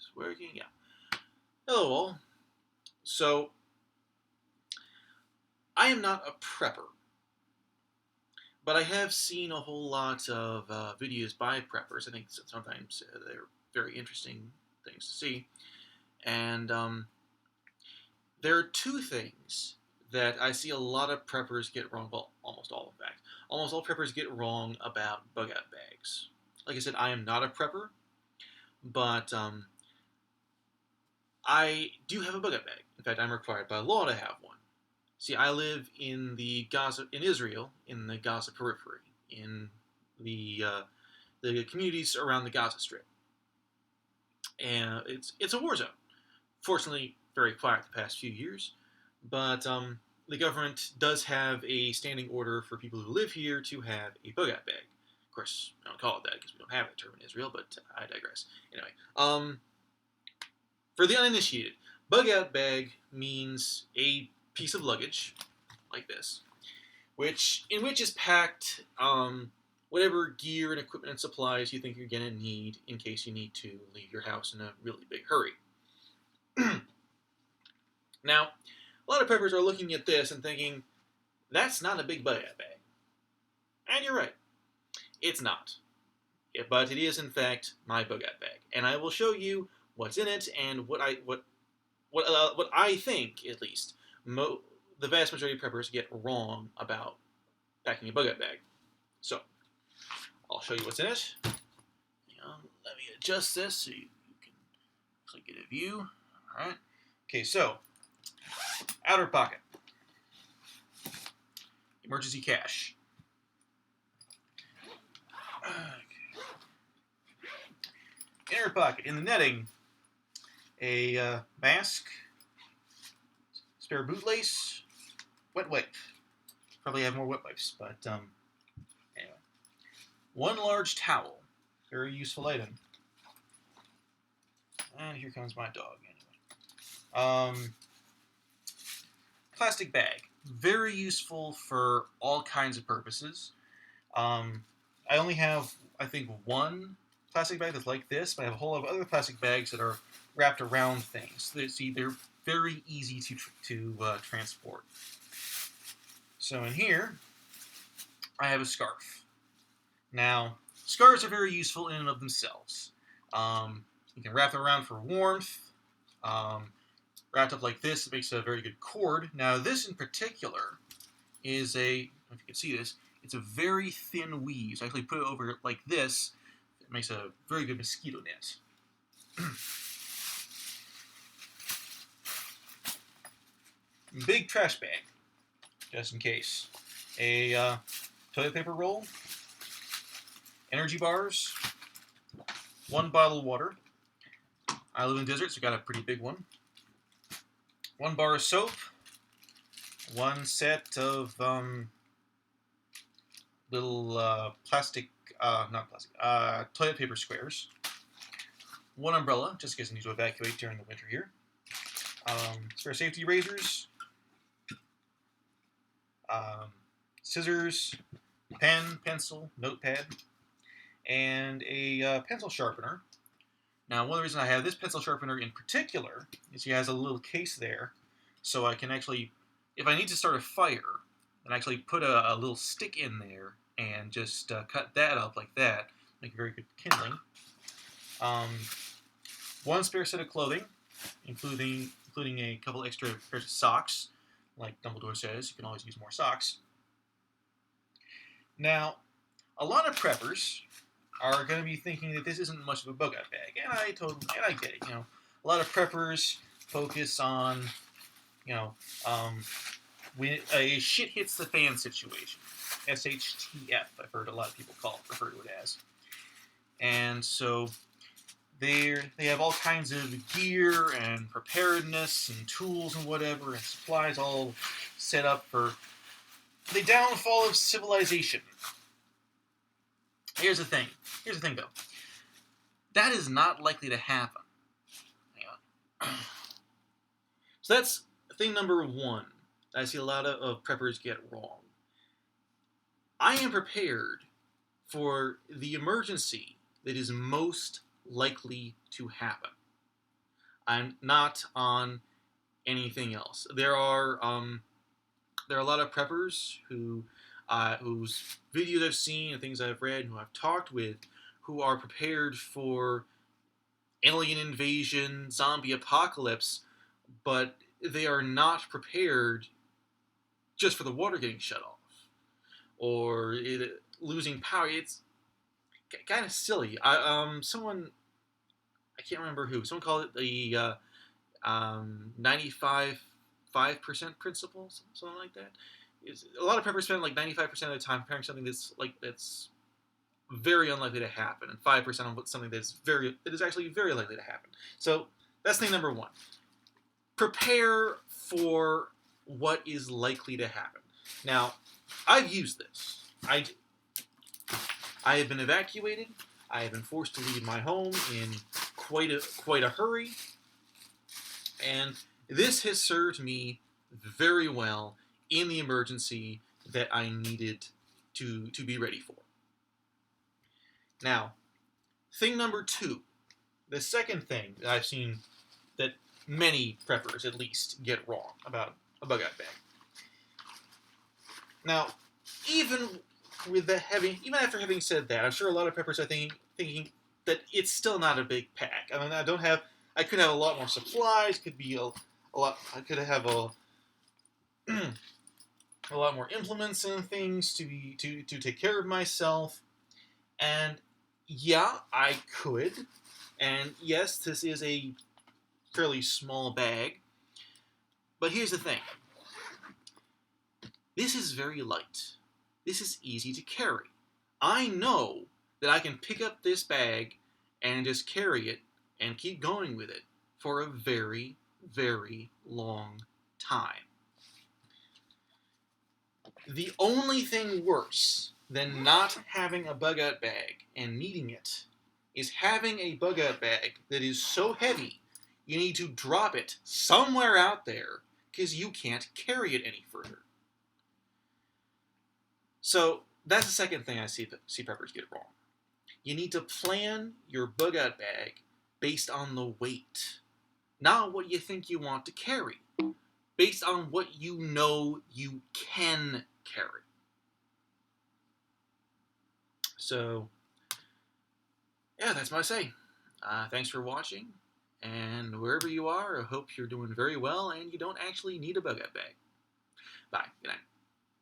It's working, yeah. Hello all. So, I am not a prepper, but I have seen a whole lot of videos by preppers. I think sometimes they're very interesting things to see. And there are two things that I see a lot of preppers get wrong. Well, almost all, in fact. Almost all preppers get wrong about bug-out bags. Like I said, I am not a prepper, but I do have a bug-out bag. In fact, I'm required by law to have one. See, I live in Israel, in the Gaza Periphery, in the communities around the Gaza Strip, and it's a war zone. Fortunately, very quiet the past few years, but the government does have a standing order for people who live here to have a bug-out bag. Of course, we don't call it that because we don't have that term in Israel, but I digress. Anyway, for the uninitiated, bug-out bag means a piece of luggage like this, in which is packed whatever gear and equipment and supplies you think you're going to need in case you need to leave your house in a really big hurry. Now, a lot of preppers are looking at this and thinking, that's not a big bug-out bag. And you're right, it's not. But it is, in fact, my bug-out bag. And I will show you what's in it and what I think, at least, the vast majority of preppers get wrong about packing a bug-out bag. So, I'll show you what's in it. Let me adjust this so you can actually get a view. All right. Okay, so, outer pocket. Emergency cash. Okay. Inner pocket. In the netting, a mask, spare bootlace, wet wipe. Probably have more wet wipes, but anyway. One large towel. Very useful item. And here comes my dog, anyway. Plastic bag. Very useful for all kinds of purposes. I only have, I think, one plastic bag that's like this, but I have a whole lot of other plastic bags that are wrapped around things. They're very easy to transport. So in here, I have a scarf. Now, scarves are very useful in and of themselves. You can wrap them around for warmth. Wrapped up like this, it makes a very good cord. Now, this in particular is I don't know if you can see this, it's a very thin weave. So I actually put it over like this. It makes a very good mosquito net. Big trash bag, just in case. A toilet paper roll, energy bars, one bottle of water. I live in the desert, so I got a pretty big one. One bar of soap, one set of little toilet paper squares, one umbrella, just in case I need to evacuate during the winter here, spare safety razors, scissors, pen, pencil, notepad, and a pencil sharpener. Now, one of the reasons I have this pencil sharpener in particular is it has a little case there, so I can actually, if I need to start a fire, and actually put a little stick in there and just cut that up like that, make a very good kindling. One spare set of clothing, including a couple extra pairs of socks. Like Dumbledore says, you can always use more socks. Now, a lot of preppers are going to be thinking that this isn't much of a bug-out bag, and I get it. A lot of preppers focus on, when a shit hits the fan situation, SHTF. I've heard a lot of people refer to it as, and so they have all kinds of gear and preparedness and tools and whatever and supplies all set up for the downfall of civilization. Here's the thing, though. That is not likely to happen. Hang on. So that's thing number one that I see a lot of preppers get wrong. I am prepared for the emergency that is most likely to happen. I'm not on anything else. There are a lot of preppers whose videos I've seen and things I've read and who I've talked with who are prepared for alien invasion, zombie apocalypse, but they are not prepared just for the water getting shut off or losing power. It's kind of silly. I can't remember who. Someone called it the 95% principle, something like that. A lot of preppers spend like 95% of the time preparing something that's very unlikely to happen, and 5% on something that is actually very likely to happen. So that's thing number one. Prepare for what is likely to happen. Now, I've used this. I have been evacuated. I have been forced to leave my home in quite a hurry, and this has served me very well in the emergency that I needed to be ready for. Now, thing number two, the second thing that I've seen that many preppers at least get wrong about a bug-out bag. Now, even after having said that, I'm sure a lot of preppers are thinking that it's still not a big pack. I mean, I could have a lot more supplies. Could be a lot. I could have a a lot more implements and things to take care of myself. And yeah, I could. And yes, this is a fairly small bag. But here's the thing. This is very light. This is easy to carry. I know that I can pick up this bag and just carry it and keep going with it for a very, very long time. The only thing worse than not having a bug-out bag and needing it is having a bug-out bag that is so heavy you need to drop it somewhere out there because you can't carry it any further. So that's the second thing I see preppers get wrong. You need to plan your bug-out bag based on the weight, not what you think you want to carry, based on what you know you can carry. So, yeah, that's my say. Thanks for watching, and wherever you are, I hope you're doing very well and you don't actually need a bug-out bag. Bye. Good night.